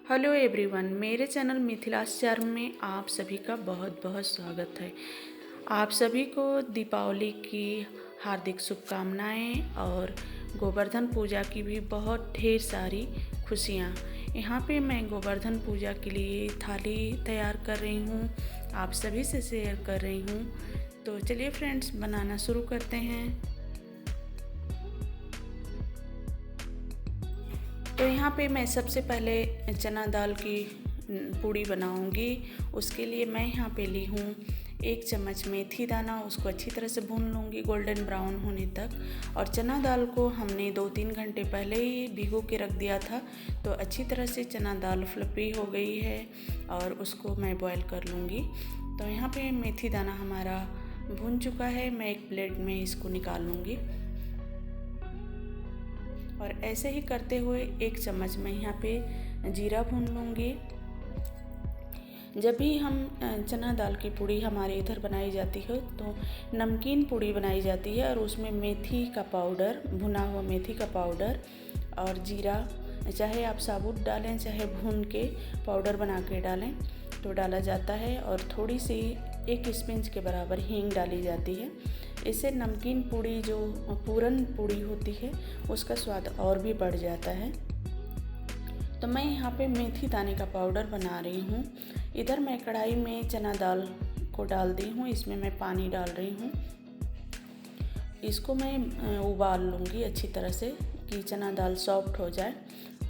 Hello everyone, मेरे channel मिथिलास charm में आप सभी का बहुत बहुत स्वागत है। आप सभी को दीपावली की हार्दिक शुभकामनाएं और गोवर्धन पूजा की भी बहुत ढेर सारी खुशियाँ। यहाँ पे मैं गोवर्धन पूजा के लिए थाली तैयार कर रही हूँ, आप सभी से शेयर कर रही हूँ। तो चलिए फ्रेंड्स, बनाना शुरू करते हैं। तो यहाँ पे मैं सबसे पहले चना दाल की पूड़ी बनाऊंगी। उसके लिए मैं यहाँ पे ली हूँ 1 चम्मच मेथी दाना। उसको अच्छी तरह से भून लूँगी गोल्डन ब्राउन होने तक। और चना दाल को हमने 2-3 घंटे पहले ही भिगो के रख दिया था, तो अच्छी तरह से चना दाल फ्लफी हो गई है और उसको मैं बॉईल कर लूँगी। तो यहाँ पे मेथी दाना हमारा भून चुका है, मैं एक प्लेट में इसको निकाल लूँगी। और ऐसे ही करते हुए 1 चम्मच मैं यहाँ पे जीरा भून लूँगी। जब भी हम चना दाल की पूड़ी हमारे इधर बनाई जाती है तो नमकीन पूड़ी बनाई जाती है और उसमें मेथी का पाउडर, भुना हुआ मेथी का पाउडर और जीरा, चाहे आप साबुत डालें चाहे भून के पाउडर बना के डालें तो डाला जाता है। और थोड़ी सी 1 स्पिंच के बराबर हींग डाली जाती है। इससे नमकीन पूड़ी, जो पूरन पूड़ी होती है, उसका स्वाद और भी बढ़ जाता है। तो मैं यहाँ पे मेथी दाने का पाउडर बना रही हूँ। इधर मैं कढ़ाई में चना दाल को डाल दी हूँ, इसमें मैं पानी डाल रही हूँ। इसको मैं उबाल लूँगी अच्छी तरह से कि चना दाल सॉफ्ट हो जाए।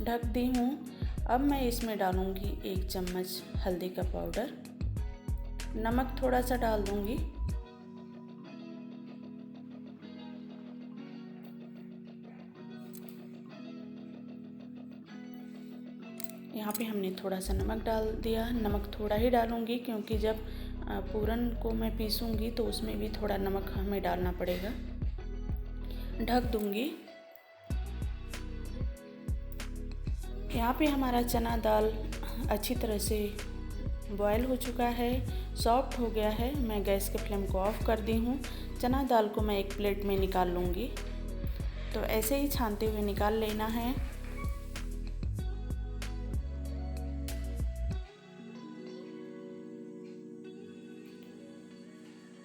ढक दी हूँ। अब मैं इसमें डालूँगी 1 चम्मच हल्दी का पाउडर, नमक थोड़ा सा डाल दूँगी। यहाँ पे हमने थोड़ा सा नमक डाल दिया। नमक थोड़ा ही डालूँगी क्योंकि जब पूरन को मैं पीसूँगी तो उसमें भी थोड़ा नमक हमें डालना पड़ेगा। ढक दूँगी। यहाँ पे हमारा चना दाल अच्छी तरह से बॉयल हो चुका है, सॉफ्ट हो गया है। मैं गैस के फ्लेम को ऑफ कर दी हूँ। चना दाल को मैं एक प्लेट में निकाल लूँगी। तो ऐसे ही छानते हुए निकाल लेना है।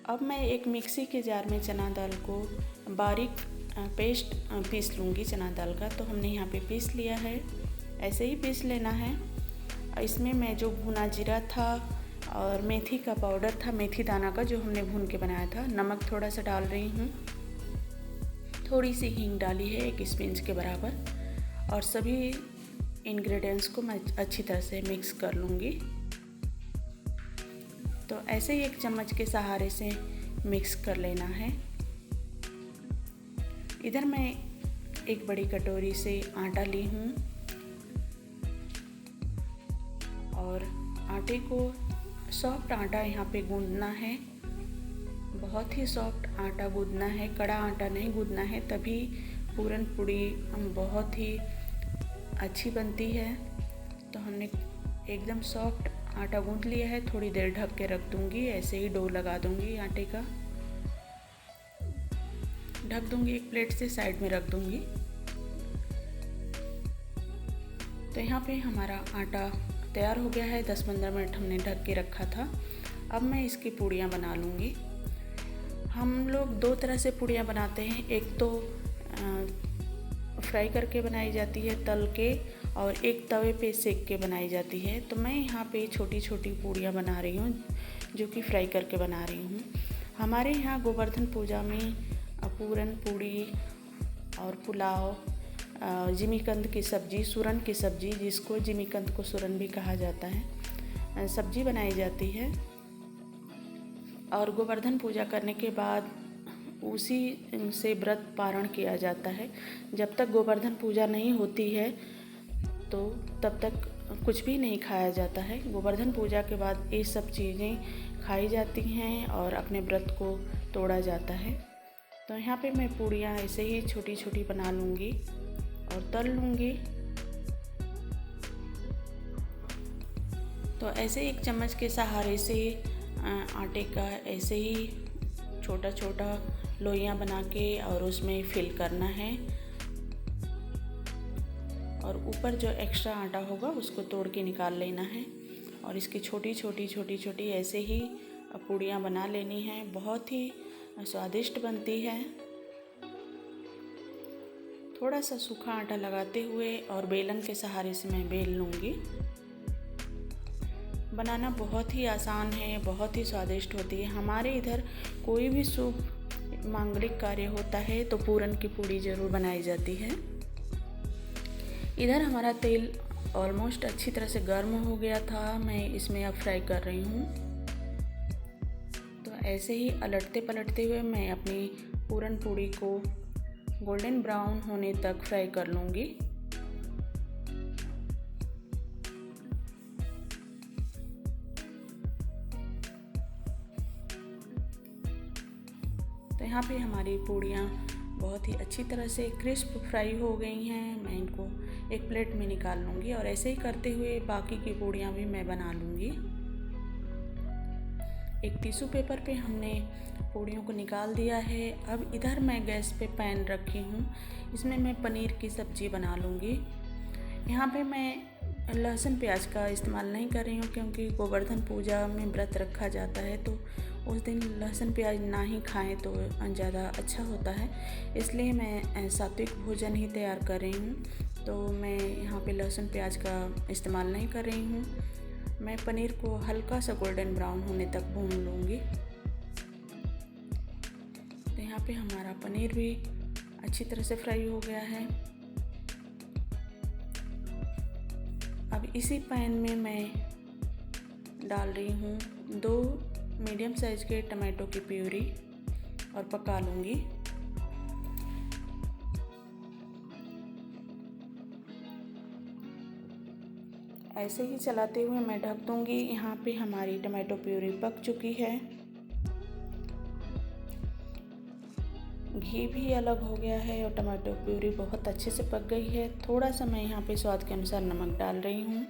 अब मैं एक मिक्सी के जार में चना दाल को बारीक पेस्ट पीस लूँगी चना दाल का। तो हमने यहाँ पे पीस लिया है, ऐसे ही पीस लेना है। इसमें मैं जो भुना जीरा था और मेथी का पाउडर था, मेथी दाना का, जो हमने भून के बनाया था, नमक थोड़ा सा डाल रही हूँ। थोड़ी सी हींग डाली है 1 स्पिंच के बराबर। और सभी इंग्रेडिएंट्स को मैं अच्छी तरह से मिक्स कर लूँगी। तो ऐसे ही 1 चम्मच के सहारे से मिक्स कर लेना है। इधर मैं एक बड़ी कटोरी से आटा ली हूँ और आटे को सॉफ्ट आटा यहाँ पे गूंदना है। बहुत ही सॉफ्ट आटा गूंदना है, कड़ा आटा नहीं गूंदना है, तभी पूरन पूड़ी बहुत ही अच्छी बनती है। तो हमने एकदम सॉफ्ट आटा गूंद लिया है। थोड़ी देर ढक के रख दूंगी, ऐसे ही डो लगा दूंगी आटे का। ढक दूंगी, एक प्लेट से साइड में रख दूंगी। तो यहाँ पे हमारा आटा तैयार हो गया है। 10-15 मिनट हमने ढक के रखा था। अब मैं इसकी पूड़ियाँ बना लूँगी। हम लोग 2 तरह से पूड़ियाँ बनाते हैं। एक तो फ्राई करके बनाई जाती है तल के, और एक तवे पे सेक के बनाई जाती है। तो मैं यहाँ पे छोटी छोटी पूड़ियाँ बना रही हूँ, जो कि फ्राई करके बना रही हूँ। हमारे यहाँ गोवर्धन पूजा में पूरन पूड़ी और पुलाव, जिमीकंद की सब्ज़ी, सूरन की सब्ज़ी, जिसको जिमीकंद को सूरन भी कहा जाता है, सब्ज़ी बनाई जाती है। और गोवर्धन पूजा करने के बाद उसी से व्रत पारण किया जाता है। जब तक गोवर्धन पूजा नहीं होती है तो तब तक कुछ भी नहीं खाया जाता है। गोवर्धन पूजा के बाद ये सब चीज़ें खाई जाती हैं और अपने व्रत को तोड़ा जाता है। तो यहाँ पे मैं पूड़ियाँ ऐसे ही छोटी छोटी बना लूँगी और तल लूँगी। तो ऐसे 1 चम्मच के सहारे से आटे का ऐसे ही छोटा छोटा लोइयाँ बना के और उसमें फिल करना है। और ऊपर जो एक्स्ट्रा आटा होगा उसको तोड़ के निकाल लेना है और इसकी छोटी छोटी ऐसे ही पूड़ियाँ बना लेनी हैं। बहुत ही स्वादिष्ट बनती है। थोड़ा सा सूखा आटा लगाते हुए और बेलन के सहारे से मैं बेल लूँगी। बनाना बहुत ही आसान है, बहुत ही स्वादिष्ट होती है। हमारे इधर कोई भी शुभ मांगलिक कार्य होता है तो पूरन की पूड़ी ज़रूर बनाई जाती है। इधर हमारा तेल ऑलमोस्ट अच्छी तरह से गर्म हो गया था। मैं इसमें अब फ्राई कर रही हूँ। तो ऐसे ही अलटते पलटते हुए मैं अपनी पूरन पूड़ी को गोल्डन ब्राउन होने तक फ्राई कर लूँगी। तो यहाँ पे हमारी पूड़ियाँ बहुत ही अच्छी तरह से क्रिस्प फ्राई हो गई हैं। मैं इनको एक प्लेट में निकाल लूँगी और ऐसे ही करते हुए बाकी की पूड़ियाँ भी मैं बना लूँगी। एक टिश्यू पेपर पे हमने पूड़ियों को निकाल दिया है। अब इधर मैं गैस पे पैन रखी हूँ। इसमें मैं पनीर की सब्ज़ी बना लूँगी। यहाँ पे मैं लहसुन प्याज का इस्तेमाल नहीं कर रही हूँ क्योंकि गोवर्धन पूजा में व्रत रखा जाता है तो उस दिन लहसुन प्याज ना ही खाएं तो ज़्यादा अच्छा होता है। इसलिए मैं सात्विक भोजन ही तैयार कर रही हूँ। तो मैं यहाँ पे लहसुन प्याज का इस्तेमाल नहीं कर रही हूँ। मैं पनीर को हल्का सा गोल्डन ब्राउन होने तक भून लूँगी। तो यहाँ पे हमारा पनीर भी अच्छी तरह से फ्राई हो गया है। अब इसी पैन में मैं डाल रही हूँ 2 मीडियम साइज़ के टमाटो की प्यूरी और पका लूँगी। ऐसे ही चलाते हुए मैं ढक दूँगी। यहाँ पे हमारी टमाटो प्यूरी पक चुकी है। घी भी अलग हो गया है और टमाटो प्यूरी बहुत अच्छे से पक गई है। थोड़ा सा मैं यहाँ पे स्वाद के अनुसार नमक डाल रही हूँ।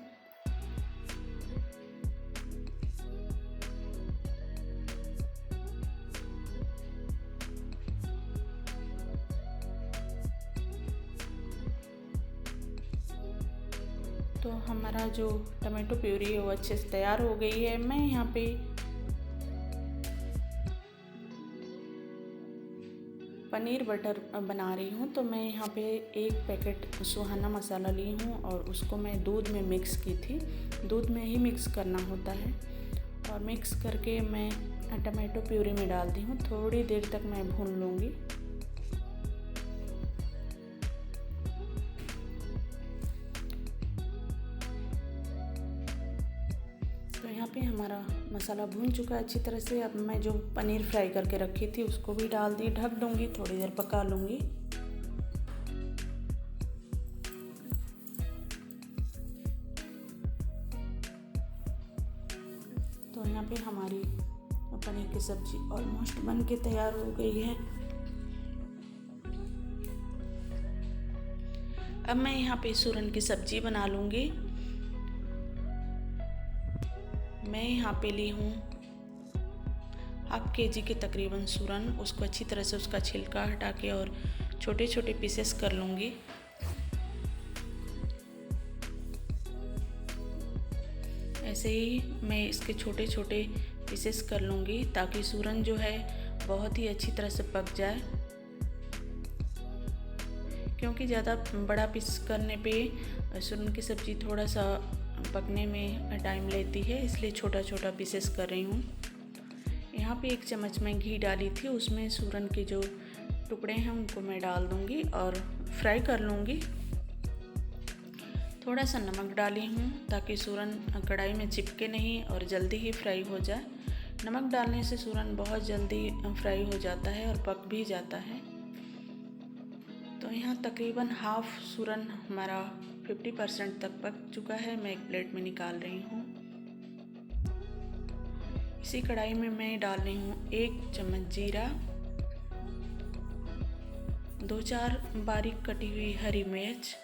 तो हमारा जो टमाटो प्यूरी है वो अच्छे से तैयार हो गई है। मैं यहाँ पे पनीर बटर बना रही हूँ। तो मैं यहाँ पे 1 पैकेट सुहाना मसाला ली हूँ और उसको मैं दूध में मिक्स की थी। दूध में ही मिक्स करना होता है और मिक्स करके मैं टमाटो प्यूरी में डाल दी हूँ। थोड़ी देर तक मैं भून लूँगी। तो यहाँ पे हमारा मसाला भून चुका है अच्छी तरह से। अब मैं जो पनीर फ्राई करके रखी थी उसको भी डाल दी, ढक दूँगी, थोड़ी देर पका लूँगी। तो यहाँ पे हमारी पनीर की सब्ज़ी ऑलमोस्ट बन के तैयार हो गई है। अब मैं यहाँ पे सूरन की सब्ज़ी बना लूँगी। मैं यहाँ पे ली हूँ 1/2 kg के तकरीबन सूरन। उसको अच्छी तरह से उसका छिलका हटा के और छोटे छोटे पीसेस कर लूँगी। ऐसे ही मैं इसके छोटे छोटे पीसेस कर लूँगी ताकि सूरन जो है बहुत ही अच्छी तरह से पक जाए। क्योंकि ज़्यादा बड़ा पीस करने पे सूरन की सब्ज़ी थोड़ा सा पकने में टाइम लेती है, इसलिए छोटा छोटा पीसेस कर रही हूँ। यहाँ पे 1 चम्मच मैं घी डाली थी, उसमें सूरन के जो टुकड़े हैं उनको मैं डाल दूँगी और फ्राई कर लूँगी। थोड़ा सा नमक डाली हूँ ताकि सूरन कढ़ाई में चिपके नहीं और जल्दी ही फ्राई हो जाए। नमक डालने से सूरन बहुत जल्दी फ्राई हो जाता है और पक भी जाता है। तो यहाँ तकरीबन हाफ सूरन हमारा 50% तक पक चुका है। मैं एक प्लेट में निकाल रही हूँ। इसी कढ़ाई में मैं डाल रही हूँ 1 चम्मच जीरा, 2-4 बारीक कटी हुई हरी मिर्च,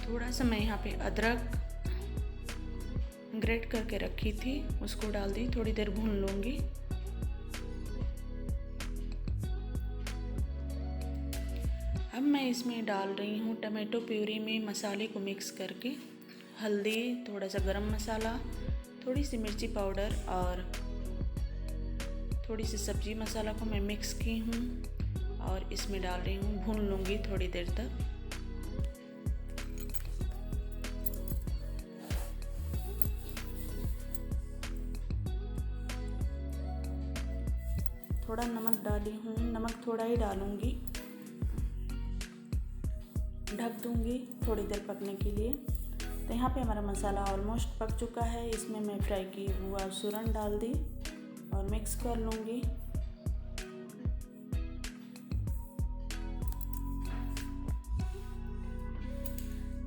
थोड़ा सा मैं यहाँ पे अदरक ग्रेट करके रखी थी उसको डाल दी, थोड़ी देर भून लूँगी। अब मैं इसमें डाल रही हूँ टमाटो प्यूरी में मसाले को मिक्स करके हल्दी, थोड़ा सा गरम मसाला, थोड़ी सी मिर्ची पाउडर और थोड़ी सी सब्जी मसाला को मैं मिक्स की हूँ और इसमें डाल रही हूँ। भून लूँगी थोड़ी देर तक। थोड़ा नमक डाली हूँ, नमक थोड़ा ही डालूँगी। ढक दूँगी थोड़ी देर पकने के लिए। तो यहाँ पे हमारा मसाला ऑलमोस्ट पक चुका है। इसमें मैं फ्राई की हुआ सूरन डाल दी और मिक्स कर लूँगी।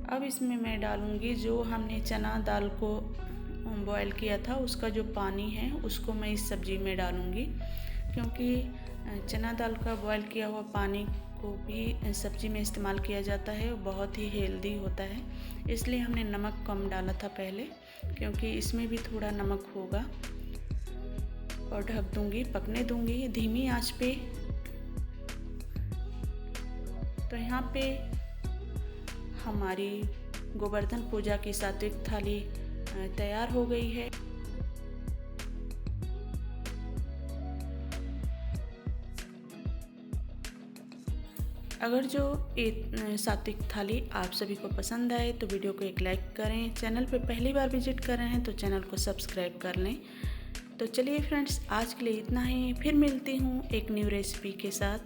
अब इसमें मैं डालूँगी जो हमने चना दाल को बॉयल किया था, उसका जो पानी है उसको मैं इस सब्ज़ी में डालूँगी, क्योंकि चना दाल का बॉयल किया हुआ पानी को भी सब्ज़ी में इस्तेमाल किया जाता है। वो बहुत ही हेल्दी होता है, इसलिए हमने नमक कम डाला था पहले, क्योंकि इसमें भी थोड़ा नमक होगा। और ढक दूँगी, पकने दूँगी धीमी आंच पे। तो यहाँ पे हमारी गोवर्धन पूजा की सात्विक थाली तैयार हो गई है। अगर जो सात्विक थाली आप सभी को पसंद आए तो वीडियो को एक लाइक करें। चैनल पे पहली बार विजिट कर रहे हैं तो चैनल को सब्सक्राइब कर लें। तो चलिए फ्रेंड्स, आज के लिए इतना ही। फिर मिलती हूँ एक न्यू रेसिपी के साथ।